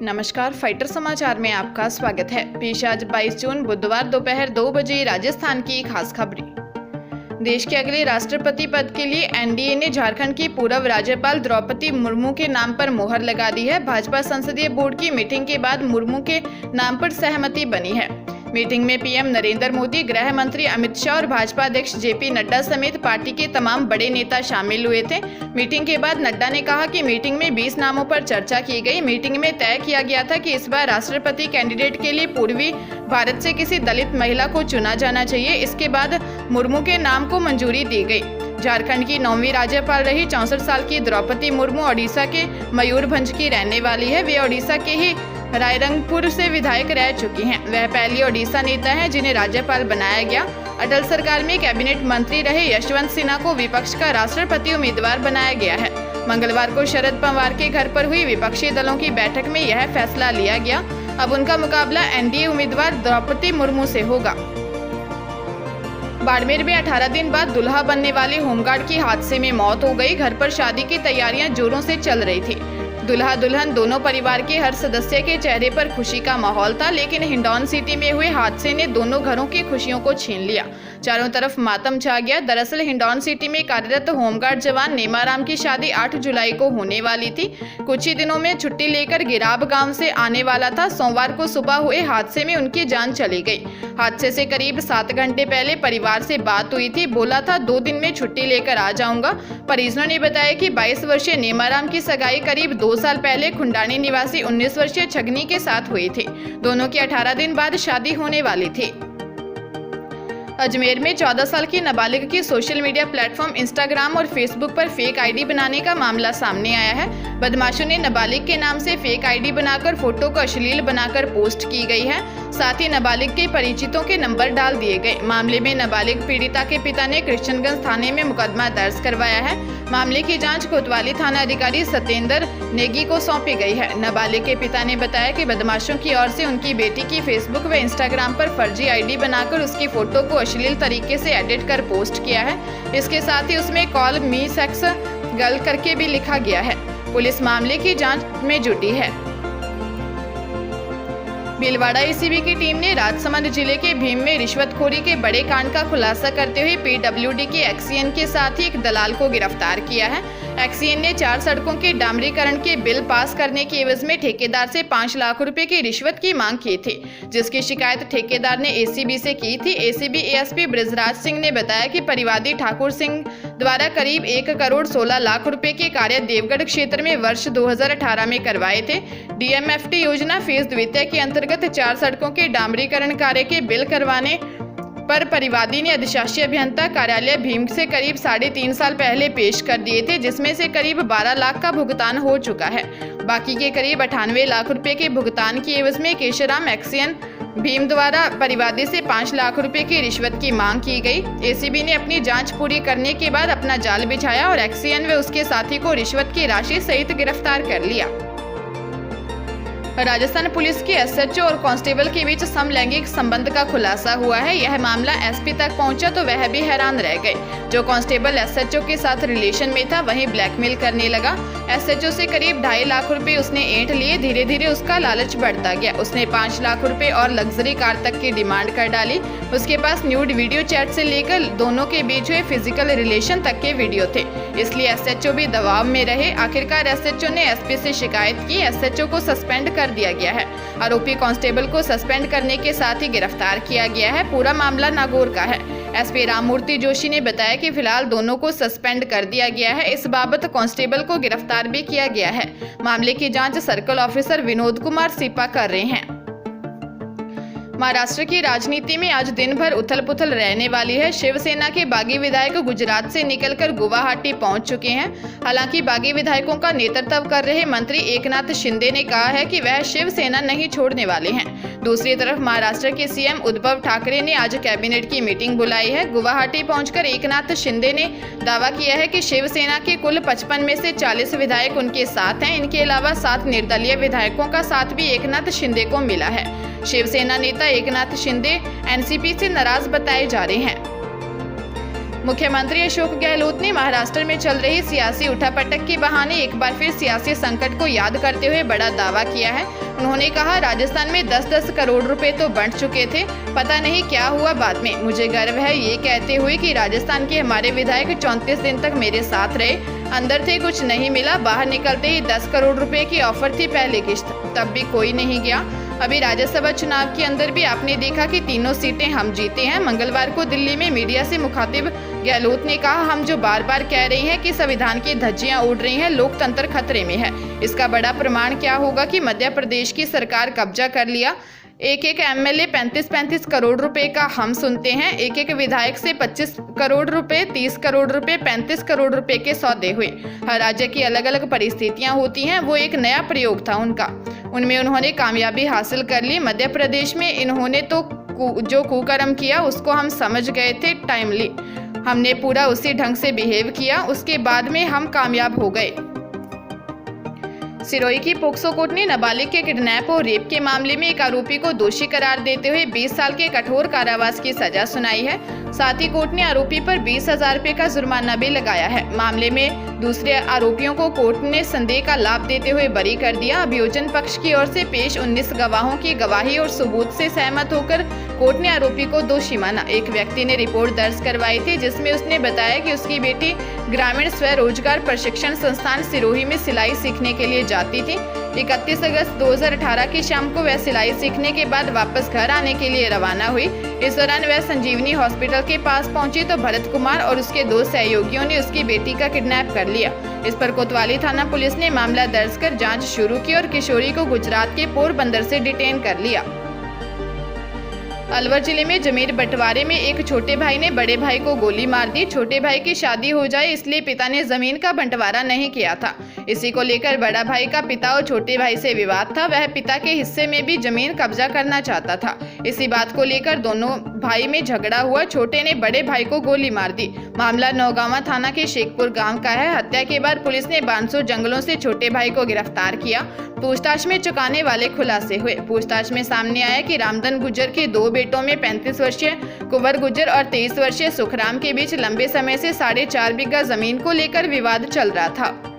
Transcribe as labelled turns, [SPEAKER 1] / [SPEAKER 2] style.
[SPEAKER 1] नमस्कार, फाइटर समाचार में आपका स्वागत है। पेश आज 22 जून बुधवार दोपहर 2 बजे राजस्थान की खास खबरें। देश के अगले राष्ट्रपति पद के लिए एनडीए ने झारखंड की पूर्व राज्यपाल द्रौपदी मुर्मू के नाम पर मोहर लगा दी है। भाजपा संसदीय बोर्ड की मीटिंग के बाद मुर्मू के नाम पर सहमति बनी है। मीटिंग में पीएम नरेंद्र मोदी, गृह मंत्री अमित शाह और भाजपा अध्यक्ष जेपी नड्डा समेत पार्टी के तमाम बड़े नेता शामिल हुए थे। मीटिंग के बाद नड्डा ने कहा कि मीटिंग में 20 नामों पर चर्चा की गई। मीटिंग में तय किया गया था कि इस बार राष्ट्रपति कैंडिडेट के लिए पूर्वी भारत से किसी दलित महिला को चुना जाना चाहिए। इसके बाद मुर्मू के नाम को मंजूरी दी गई। झारखंड की 9वीं राज्यपाल रही 64 साल की द्रौपदी मुर्मू ओडिशा के मयूरभंज की रहने वाली है। वे ओडिशा के ही रायरंगपुर से विधायक रह चुकी हैं। वह पहली ओडिशा नेता हैं जिन्हें राज्यपाल बनाया गया। अटल सरकार में कैबिनेट मंत्री रहे यशवंत सिन्हा को विपक्ष का राष्ट्रपति उम्मीदवार बनाया गया है। मंगलवार को शरद पवार के घर पर हुई विपक्षी दलों की बैठक में यह फैसला लिया गया। अब उनका मुकाबला एनडीए उम्मीदवार द्रौपदी मुर्मू से होगा। बाड़मेर में 18 दिन बाद दुल्हा बनने वाले होमगार्ड की हादसे में मौत हो गई। घर पर शादी की तैयारियां जोरों से चल रही थी। दुल्हा दुल्हन दोनों परिवार के हर सदस्य के चेहरे पर खुशी का माहौल था, लेकिन हिंडौन सिटी में हुए हादसे ने दोनों घरों की खुशियों को छीन लिया। चारों तरफ मातम छा गया। दरअसल हिंडौन सिटी में कार्यरत होमगार्ड जवान नेमाराम की शादी 8 जुलाई को होने वाली थी। कुछ ही दिनों में छुट्टी लेकर गिराब गांव से आने वाला था। सोमवार को सुबह हुए हादसे में उनकी जान चली गई। हादसे से करीब 7 घंटे पहले परिवार से बात हुई थी। बोला था 2 दिन में छुट्टी लेकर आ जाऊंगा। परिजनों ने बताया कि 22 वर्षीय नेमाराम की सगाई करीब 2 साल पहले खुंडानी निवासी 19 वर्षीय छगनी के साथ हुई थी। दोनों की 18 दिन बाद शादी होने वाली थी। अजमेर में 14 साल की नाबालिग की सोशल मीडिया प्लेटफॉर्म इंस्टाग्राम और फेसबुक पर फेक आईडी बनाने का मामला सामने आया है। बदमाशों ने नाबालिग के नाम से फेक आईडी बनाकर फोटो को अश्लील बनाकर पोस्ट की गई है। साथ ही नाबालिग के परिचितों के नंबर डाल दिए गए। मामले में नाबालिग पीड़िता के पिता ने कृष्णगंज थाने में मुकदमा दर्ज करवाया है। मामले की जांच कोतवाली थाना अधिकारी सत्येंद्र नेगी को सौंपी गई है। नाबालिग के पिता ने बताया कि बदमाशों की ओर से उनकी बेटी की फेसबुक व इंस्टाग्राम पर फर्जी आईडी बनाकर उसकी फोटो को अश्लील तरीके से एडिट कर पोस्ट किया है। इसके साथ ही उसमें कॉल मी सेक्स गर्ल करके भी लिखा गया है। पुलिस मामले की जांच में जुटी है। भीलवाड़ा एसीबी की टीम ने राजसमंद जिले के भीम में रिश्वतखोरी के बड़े कांड का खुलासा करते हुए पीडब्ल्यूडी के एक्सीएन के साथ ही एक दलाल को गिरफ्तार किया है। एक्सीएन ने 4 सड़कों के डामरीकरण के बिल पास करने की एवज में ठेकेदार से 5 लाख रुपए की रिश्वत की मांग की थी, जिसकी शिकायत ठेकेदार ने एसीबी से की थी। एसीबी एएसपी बृजराज सिंह ने बताया कि परिवादी ठाकुर सिंह द्वारा करीब 1 करोड़ 16 लाख रुपए के कार्य देवगढ़ क्षेत्र में वर्ष 2018 में करवाए थे। डीएमएफटी योजना फेज द्वितीय के अंतर्गत 4 सड़कों के डामरीकरण कार्य के बिल करवाने पर परिवादी ने अधिशासी अभियंता कार्यालय भीम से करीब 3.5 साल पहले पेश कर दिए थे, जिसमें से करीब 12 लाख का भुगतान हो चुका है। बाकी के करीब 98 लाख रुपए के भुगतान की एवज में केशराम एक्सीएन भीम द्वारा परिवादी से 5 लाख रुपए की रिश्वत की मांग की गई। एसीबी ने अपनी जांच पूरी करने के बाद अपना जाल बिछाया और एक्सीएन व उसके साथी को रिश्वत की राशि सहित गिरफ्तार कर लिया। राजस्थान पुलिस के एसएचओ और कांस्टेबल के बीच समलैंगिक संबंध का खुलासा हुआ है। यह मामला एसपी तक पहुंचा तो वह भी हैरान रह गए। जो कांस्टेबल एसएचओ के साथ रिलेशन में था वहीं ब्लैकमेल करने लगा। एसएचओ से करीब 2.5 लाख रुपए उसने ऐंठ लिए। धीरे धीरे उसका लालच बढ़ता गया। उसने 5 लाख रुपए और लग्जरी कार तक की डिमांड कर डाली। उसके पास न्यूड वीडियो चैट से लेकर दोनों के बीच हुए फिजिकल रिलेशन तक के वीडियो थे, इसलिए एसएचओ भी दबाव में रहे। आखिरकार एसएचओ ने एसपी से शिकायत की। एसएचओ को सस्पेंड कर दिया गया है। आरोपी कांस्टेबल को सस्पेंड करने के साथ ही गिरफ्तार किया गया है। पूरा मामला नागौर का है। एसपी राममूर्ति जोशी ने बताया कि फिलहाल दोनों को सस्पेंड कर दिया गया है। इस बाबत कांस्टेबल को गिरफ्तार भी किया गया है। मामले की जांच सर्कल ऑफिसर विनोद कुमार सिपा कर रहे हैं। महाराष्ट्र की राजनीति में आज दिन भर उथल पुथल रहने वाली है। शिवसेना के बागी विधायक गुजरात से निकलकर गुवाहाटी पहुंच चुके हैं। हालांकि बागी विधायकों का नेतृत्व कर रहे मंत्री एकनाथ शिंदे ने कहा है कि वह शिवसेना नहीं छोड़ने वाले हैं। दूसरी तरफ महाराष्ट्र के सीएम उद्धव ठाकरे ने आज कैबिनेट की मीटिंग बुलाई है। गुवाहाटी पहुंचकर एकनाथ शिंदे ने दावा किया है कि शिवसेना के कुल 55 में से 40 विधायक उनके साथ हैं। इनके अलावा 7 निर्दलीय विधायकों का साथ भी एकनाथ शिंदे को मिला है। शिवसेना नेता एकनाथ शिंदे एनसीपी से नाराज बताए जा रहे हैं। मुख्यमंत्री अशोक गहलोत ने महाराष्ट्र में चल रही सियासी उठापटक के बहाने एक बार फिर सियासी संकट को याद करते हुए बड़ा दावा किया है। उन्होंने कहा, राजस्थान में 10-10 करोड़ रुपए तो बंट चुके थे, पता नहीं क्या हुआ बाद में। मुझे गर्व है ये कहते हुए कि राजस्थान के हमारे विधायक 34 दिन तक मेरे साथ रहे, अंदर थे, कुछ नहीं मिला, बाहर निकलते ही 10 करोड़ रुपए की ऑफर थी पहली किश्त, तब भी कोई नहीं गया। अभी राज्यसभा चुनाव के अंदर भी आपने देखा कि तीनों सीटें हम जीते हैं। मंगलवार को दिल्ली में मीडिया से मुखातिब गहलोत ने कहा, हम जो बार बार कह रहे हैं कि संविधान की धज्जियां उड़ रही हैं, लोकतंत्र खतरे में है, इसका बड़ा प्रमाण क्या होगा कि मध्य प्रदेश की सरकार कब्जा कर लिया। एक एमएलए 35-35 करोड़ रुपए का हम सुनते हैं, एक विधायक से 25 करोड़ रुपए, 30 करोड़ रुपए, 35 करोड़ रुपए के सौदे हुए। हर राज्य की अलग अलग परिस्थितियां होती हैं, वो एक नया प्रयोग था उनका, उनमें उन्होंने कामयाबी हासिल कर ली। मध्य प्रदेश में इन्होंने तो जो कुकर्म किया उसको हम समझ गए थे टाइमली, हमने पूरा उसी ढंग से बिहेव किया, उसके बाद में हम कामयाब हो गए। सिरोही की पोक्सो कोर्ट ने नाबालिग के किडनैप और रेप के मामले में एक आरोपी को दोषी करार देते हुए 20 साल के कठोर कारावास की सजा सुनाई है। साथ ही कोर्ट ने आरोपी पर 20,000 रुपए का जुर्माना भी लगाया है। मामले में दूसरे आरोपियों को कोर्ट ने संदेह का लाभ देते हुए बरी कर दिया। अभियोजन पक्ष की ओर से पेश 19 गवाहों की गवाही और सबूत से सहमत होकर कोर्ट ने आरोपी को दोषी माना। एक व्यक्ति ने रिपोर्ट दर्ज करवाई थी जिसमें उसने बताया कि उसकी बेटी ग्रामीण स्वरोजगार प्रशिक्षण संस्थान सिरोही में सिलाई सीखने के लिए जाती थी। 31 अगस्त 2018 की शाम को वह सिलाई सीखने के बाद वापस घर आने के लिए रवाना हुई। इस दौरान वह संजीवनी हॉस्पिटल के पास पहुंची तो भरत कुमार और उसके 2 सहयोगियों ने उसकी बेटी का किडनैप कर लिया। इस पर कोतवाली थाना पुलिस ने मामला दर्ज कर जांच शुरू की और किशोरी को गुजरात के पोरबंदर से डिटेन कर लिया। अलवर जिले में जमीन बंटवारे में एक छोटे भाई ने बड़े भाई को गोली मार दी। छोटे भाई की शादी हो जाए इसलिए पिता ने जमीन का बंटवारा नहीं किया था। इसी को लेकर बड़ा भाई का पिता और छोटे भाई से विवाद था। वह पिता के हिस्से में भी जमीन कब्जा करना चाहता था। इसी बात को लेकर दोनों भाई में झगड़ा हुआ। छोटे ने बड़े भाई को गोली मार दी। मामला नौगावा थाना के शेखपुर गांव का है। हत्या के बाद पुलिस ने बांसो जंगलों से छोटे भाई को गिरफ्तार किया। पूछताछ में चौंकाने वाले खुलासे हुए। पूछताछ में सामने आया कि रामधन गुर्जर के 2 बेटों में 35 वर्षीय कुंवर गुर्जर और 23 वर्षीय सुखराम के बीच लंबे समय से 4.5 बीघा जमीन को लेकर विवाद चल रहा था।